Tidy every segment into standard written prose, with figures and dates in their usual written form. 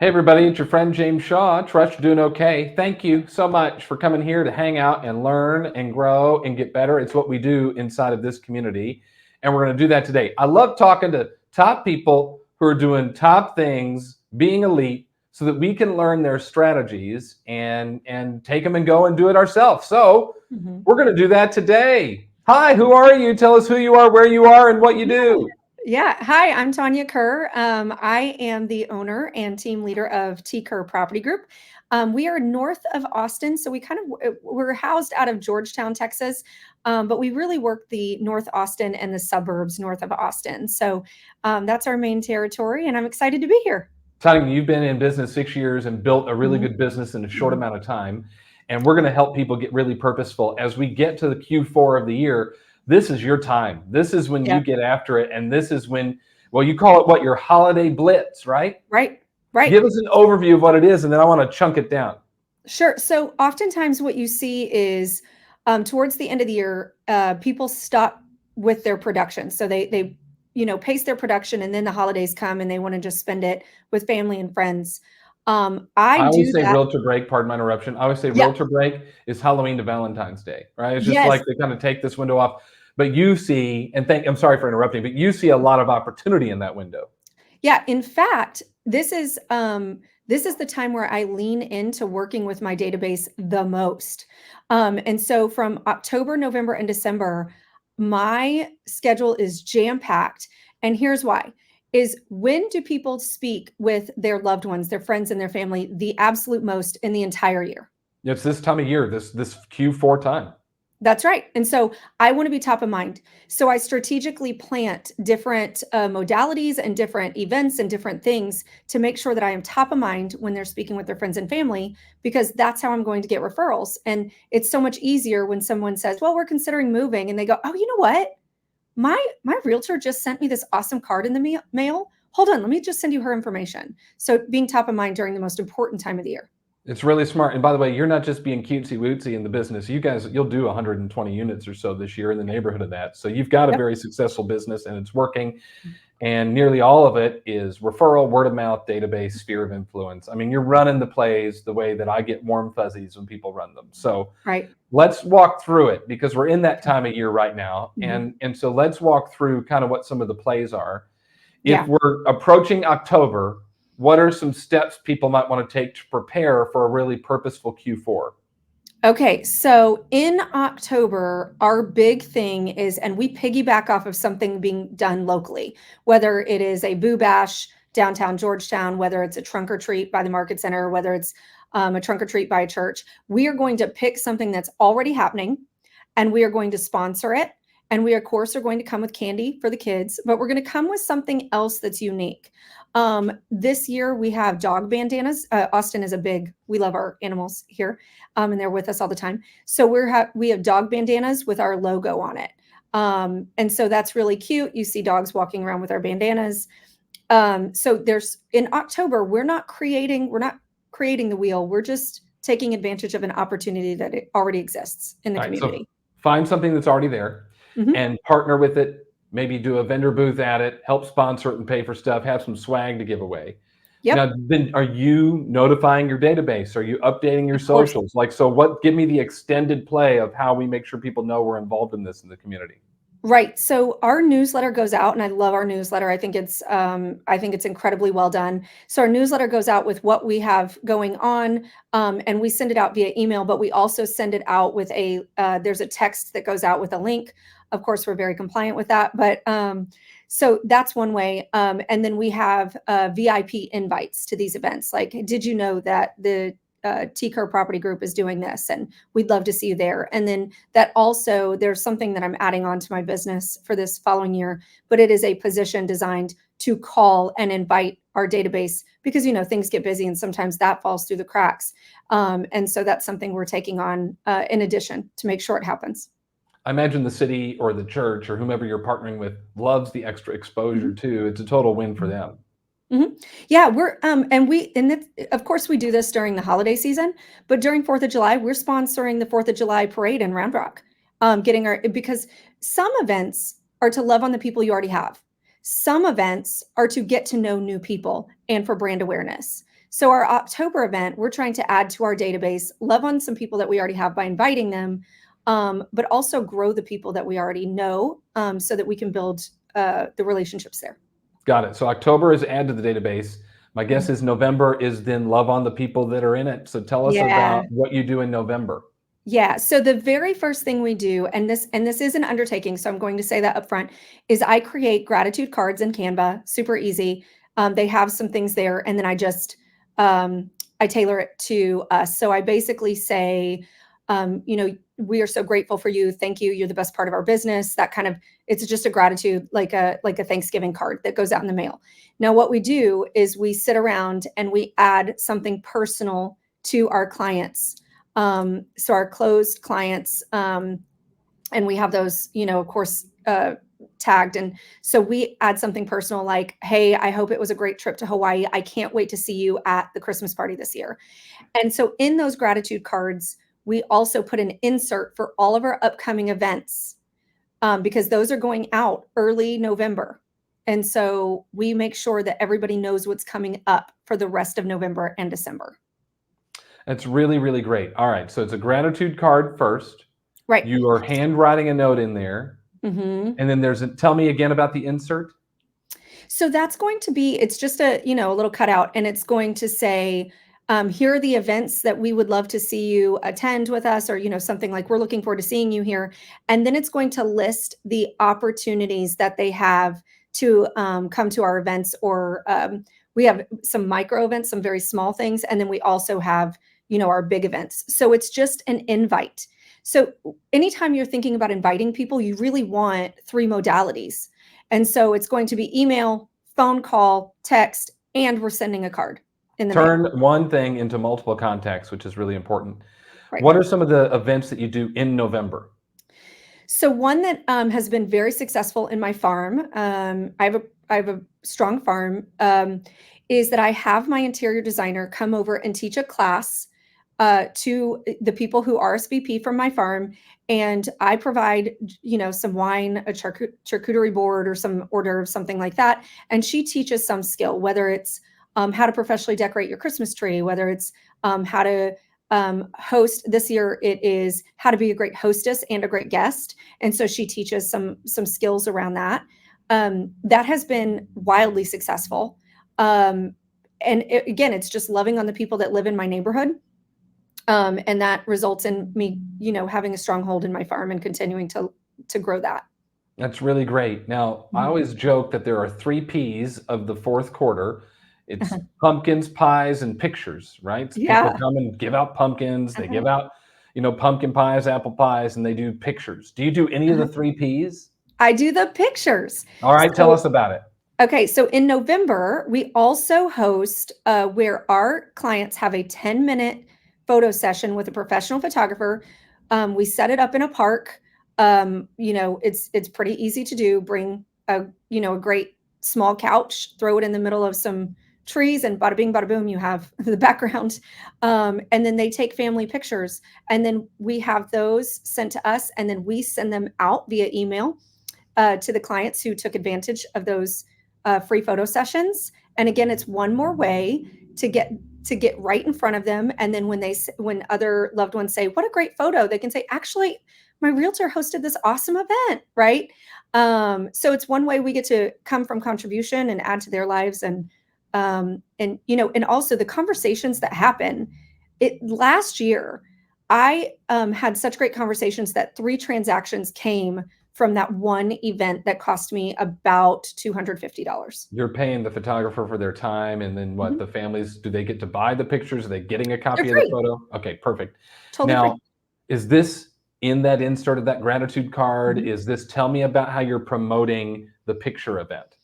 Hey everybody, it's your friend James Shaw. Trust you're doing okay. Thank you so much for coming here to hang out and learn and grow and get better. It's what we do inside of this community. And we're going to do that today. I love talking to top people who are doing top things, being elite, so that we can learn their strategies and take them and go and do it ourselves. So we're going to do that today. Hi, who are you? Tell us who you are, where you are, and what you do. Yeah. Hi, I'm Tanya Kerr. I am the owner and team leader of T. Kerr Property Group. We are north of Austin, so we're housed out of Georgetown, Texas, but we really work the North Austin and the suburbs north of Austin. So that's our main territory, and I'm excited to be here. Tanya, you've been in business 6 years and built a really Mhm. good business in a short Mhm. amount of time. And we're going to help people get really purposeful as we get to the Q4 of the year. This is your time. This is when you Yeah. get after it. And this is when, well, you call it what, your holiday blitz, right? Right. Right. Give us an overview of what it is, and then I want to chunk it down. Sure. So oftentimes what you see is towards the end of the year, people stop with their production. So they pace their production, and then the holidays come and they want to just spend it with family and friends. I I always do say that. realtor break, pardon my interruption. I always say Yeah. realtor break is Halloween to Valentine's Day, right? It's just Yes. like they kind of take this window off. But you see, and I'm sorry for interrupting, but you see a lot of opportunity in that window. Yeah. In fact, this is the time where I lean into working with my database the most. And so from October, November, and December, my schedule is jam packed. And here's why: is when do people speak with their loved ones, their friends, and their family the absolute most in the entire year? It's this time of year, this Q4 time. That's right. And so I want to be top of mind. So I strategically plant different modalities and different events and different things to make sure that I am top of mind when they're speaking with their friends and family, because that's how I'm going to get referrals. And it's so much easier when someone says, "Well, we're considering moving," and they go, "Oh, you know what? My realtor just sent me this awesome card in the mail. Hold on, let me just send you her information." So being top of mind during the most important time of the year. It's really smart. And by the way, you're not just being cutesy wootsy in the business. You guys, you'll do 120 units or so this year in the neighborhood of that. So you've got a Yep. very successful business and it's working. And nearly all of it is referral, word of mouth, database, sphere of influence. I mean, you're running the plays the way that I get warm fuzzies when people run them. So Right. let's walk through it because we're in that time of year right now. Mhm. And so let's walk through kind of what some of the plays are. If Yeah. we're approaching October, what are some steps people might want to take to prepare for a really purposeful Q4? Okay, so in October, our big thing is, and we piggyback off of something being done locally, whether it is a Boo Bash downtown Georgetown, whether it's a trunk or treat by the Market Center, whether it's a trunk or treat by a church. We are going to pick something that's already happening, and we are going to sponsor it. And we, of course, are going to come with candy for the kids, but we're going to come with something else that's unique. This year, we have dog bandanas. Austin is we love our animals here, and they're with us all the time. So we have dog bandanas with our logo on it. And so that's really cute. You see dogs walking around with our bandanas. So there's in October, we're not creating the wheel. We're just taking advantage of an opportunity that it already exists in the All right, so community. find something that's already there Mhm. and partner with it. Maybe do a vendor booth at it, help sponsor it and pay for stuff, have some swag to give away. Yep, Now, then are you notifying your database? Are you updating your of course. socials? Like, so what, give me the extended play of how we make sure people know we're involved in this in the community. Right. So our newsletter goes out, and I love our newsletter. I think it's incredibly well done. So our newsletter goes out with what we have going on, and we send it out via email. But we also send it out with there's a text that goes out with a link. Of course, we're very compliant with that. But so that's one way. And then we have VIP invites to these events. Like, did you know that the T. Kerr Property Group is doing this, and we'd love to see you there. And then that also, there's something that I'm adding on to my business for this following year, but it is a position designed to call and invite our database, because things get busy and sometimes that falls through the cracks. And so that's something we're taking on in addition to make sure it happens. I imagine the city or the church or whomever you're partnering with loves the extra exposure too. It's a total win for Mhm. them. Mhm. Yeah, of course we do this during the holiday season, but during 4th of July, we're sponsoring the 4th of July parade in Round Rock. Because some events are to love on the people you already have. Some events are to get to know new people and for brand awareness. So our October event, we're trying to add to our database, love on some people that we already have by inviting them, but also grow the people that we already know, so that we can build the relationships there. Got it. So October is add to the database. My guess is November is then love on the people that are in it. So tell us Yeah. about what you do in November. Yeah. So the very first thing we do, and this is an undertaking, so I'm going to say that up front, is I create gratitude cards in Canva, super easy. They have some things there, and then I tailor it to us. So I basically say, we are so grateful for you. Thank you. You're the best part of our business. That kind of, it's just a gratitude, like a Thanksgiving card that goes out in the mail. Now, what we do is we sit around and we add something personal to our clients. So our closed clients, and we have those, of course, tagged. And so we add something personal like, hey, I hope it was a great trip to Hawaii. I can't wait to see you at the Christmas party this year. And so in those gratitude cards, we also put an insert for all of our upcoming events, because those are going out early November. And so we make sure that everybody knows what's coming up for the rest of November and December. That's really, really great. All right. So it's a gratitude card first. Right. You are handwriting a note in there. Mm-hmm. And then tell me again about the insert. So that's going to be, it's just a little cutout, and it's going to say, here are the events that we would love to see you attend with us, or, something like, we're looking forward to seeing you here. And then it's going to list the opportunities that they have to come to our events, or we have some micro events, some very small things. And then we also have, our big events. So it's just an invite. So anytime you're thinking about inviting people, you really want 3 modalities. And so it's going to be email, phone call, text, and we're sending a card in the mail. Turn one thing into multiple contacts, which is really important. Right. What are some of the events that you do in November? So one that has been very successful in my farm, I have a strong farm, is that I have my interior designer come over and teach a class to the people who RSVP from my farm. And I provide, some wine, a charcuterie board, or some hors d'oeuvres, something like that. And she teaches some skill, whether it's how to professionally decorate your Christmas tree, whether it's how to host. This year it is how to be a great hostess and a great guest. And so she teaches some skills around that. That has been wildly successful. And again, it's just loving on the people that live in my neighborhood. And that results in me, having a stronghold in my farm and continuing to grow that. That's really great. Now, I always joke that there are 3 P's of the fourth quarter. It's pumpkins, pies, and pictures, right? So Yeah. people come and give out pumpkins. They give out, pumpkin pies, apple pies, and they do pictures. Do you do any of the 3 P's? I do the pictures. All right, tell us about it. Okay, so in November, we also host where our clients have a 10-minute photo session with a professional photographer. We set it up in a park. It's pretty easy to do. Bring a great small couch, throw it in the middle of some trees, and bada bing, bada boom, you have the background. And then they take family pictures, and then we have those sent to us, and then we send them out via email to the clients who took advantage of those free photo sessions. And again, it's one more way to get right in front of them. And then when other loved ones say, what a great photo, they can say, actually, my realtor hosted this awesome event, right? So it's one way we get to come from contribution and add to their lives. And also the conversations that happen. Last year, I had such great conversations that 3 transactions came from that one event that cost me about $250. You're paying the photographer for their time, and then what? The families, do they get to buy the pictures? Are they getting a copy of the photo? Okay, perfect. Totally now, free. Is this in that insert of that gratitude card? Is this, tell me about how you're promoting the picture event?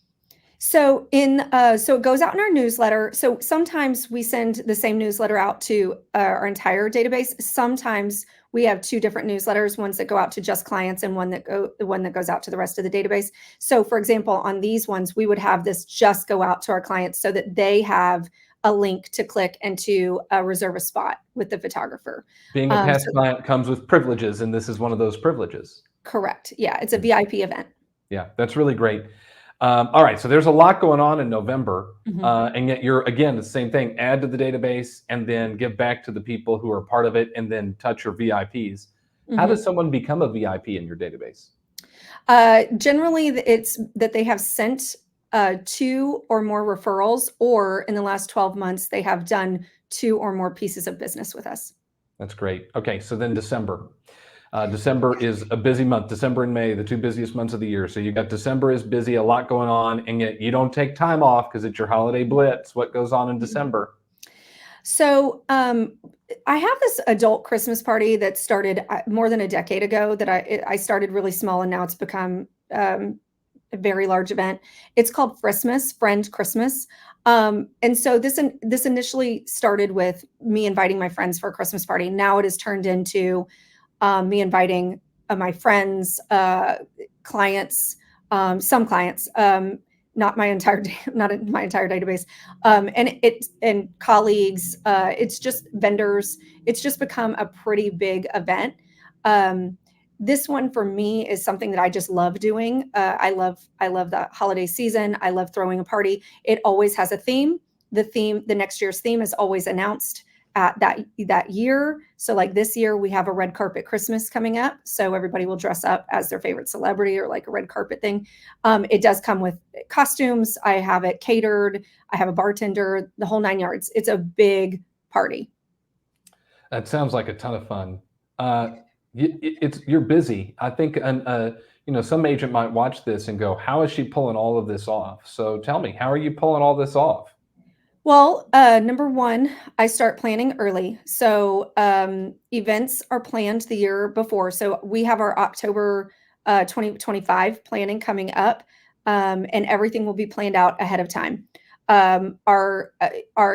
So so it goes out in our newsletter. So sometimes we send the same newsletter out to our entire database. Sometimes we have 2 different newsletters, ones that go out to just clients and one that goes out to the rest of the database. So for example, on these ones, we would have this just go out to our clients so that they have a link to click and to reserve a spot with the photographer. Being a past client comes with privileges, and this is one of those privileges. Correct. Yeah, it's a VIP event. Yeah, that's really great. All right, so there's a lot going on in November, Mhm. and yet you're again the same thing. Add to the database, and then give back to the people who are part of it, and then touch your VIPs. How does Mhm. someone become a VIP in your database? Generally, it's that they have sent 2 or more referrals, or in the last 12 months, they have done 2 or more pieces of business with us. That's great. Okay, so then December. December is a busy month. December and May, the two busiest months of the year. So you got December is busy, a lot going on, and yet you don't take time off because it's your holiday blitz. What goes on in Mhm. December? So, I have this adult Christmas party that started more than a decade ago that I started really small and now it's become a very large event. It's called Fristmas, Friend Christmas. And so this initially started with me inviting my friends for a Christmas party. Now it has turned into me inviting my friends, clients, some clients, not my entire not my entire database, and colleagues. It's just vendors. It's just become a pretty big event. Um, this one for me is something that I just love doing. I love the holiday season. I love throwing a party. It always has a theme. The next year's theme is always announced at that year. So like this year we have a red carpet Christmas coming up. So everybody will dress up as their favorite celebrity or like a red carpet thing. It does come with costumes. I have it catered. I have a bartender, the whole 9 yards. It's a big party. That sounds like a ton of fun. Uh, you're busy. I think some agent might watch this and go, "How is she pulling all of this off?" So tell me, how are you pulling all this off? Well, number one, I start planning early. So events are planned the year before. So we have our October 2025 planning coming up, and everything will be planned out ahead of time. Our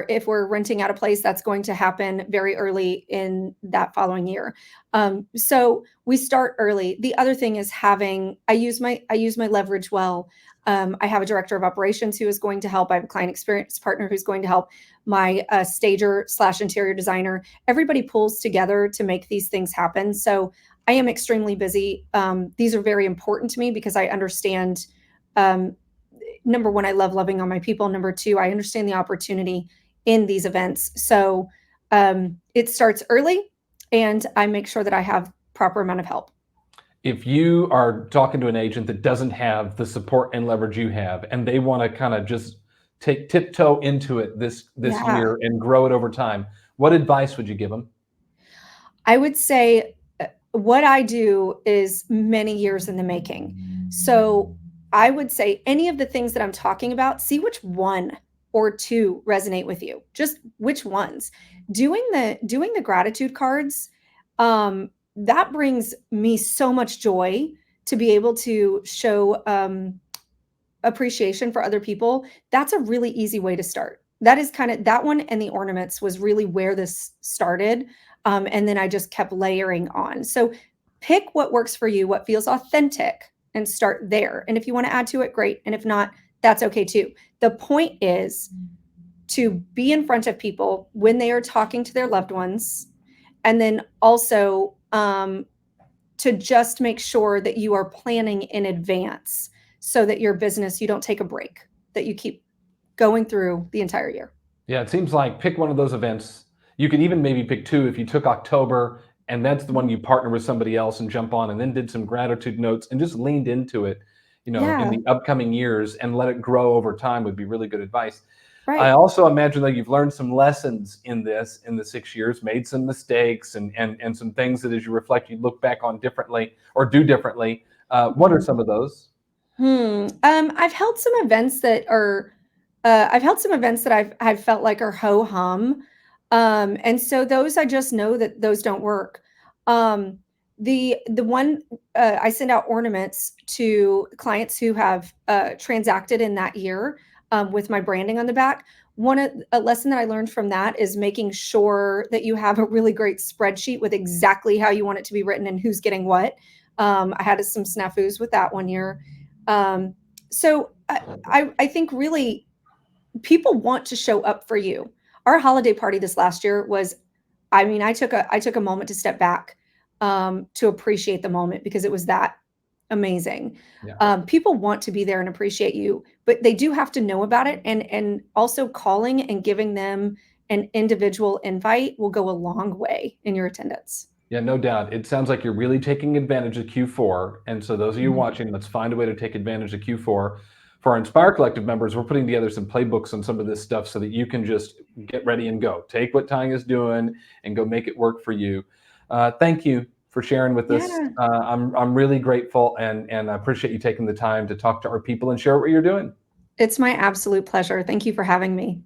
if we're renting out a place, that's going to happen very early in that following year. So we start early. The other thing is having I use my leverage well. I have a director of operations who is going to help. I have a client experience partner who's going to help. My stager slash interior designer. Everybody pulls together to make these things happen. So I am extremely busy. These are very important to me because I understand. Um, Number one, I love loving on my people. Number two, I understand the opportunity in these events. So it starts early, and I make sure that I have proper amount of help. If you are talking to an agent that doesn't have the support and leverage you have, and they want to kind of just take tiptoe into it this Yeah. year and grow it over time, what advice would you give them? I would say what I do is many years in the making. So I would say any of the things that I'm talking about, see which one or two resonate with you. Just which ones. Doing the gratitude cards, that brings me so much joy to be able to show appreciation for other people. That's a really easy way to start. That is kind of that one, and the ornaments was really where this started. And then I just kept layering on. So pick what works for you, what feels authentic, and start there. And if you want to add to it, great. And if not, that's okay too. The point is to be in front of people when they are talking to their loved ones. And then also to just make sure that you are planning in advance so that your business, you don't take a break, that you keep going through the entire year. Yeah, it seems like pick one of those events. You could even maybe pick two if you took October and that's the one Mhm. you partner with somebody else and jump on and then did some gratitude notes and just leaned into it, in Yeah, the upcoming years and let it grow over time would be really good advice. I right. also imagine that you've learned some lessons in the 6 years, made some mistakes and some things that as you reflect, you look back on differently or do differently. What are Mhm. some of those? I've held some events that are I've held some events that I've felt like are ho hum. And so those I just know that those don't work. Um, the one I send out ornaments to clients who have transacted in that year with my branding on the back. A lesson that I learned from that is making sure that you have a really great spreadsheet with exactly how you want it to be written and who's getting what. I had some snafus with that one year. Um, so I think really people want to show up for you. Our holiday party this last year was, I mean, I took a moment to step back to appreciate the moment because it was amazing. Yeah. People want to be there and appreciate you, but they do have to know about it. And also calling and giving them an individual invite will go a long way in your attendance. Yeah, no doubt. It sounds like you're really taking advantage of Q4. And so those of you Mhm. watching, let's find a way to take advantage of Q4. For our Inspire Collective members, we're putting together some playbooks on some of this stuff so that you can just get ready and go. Take what Tanya's doing and go make it work for you. Thank you for sharing with us. Yeah, I'm really grateful, and I appreciate you taking the time to talk to our people and share what you're doing. it's my absolute pleasure. Thank you for having me.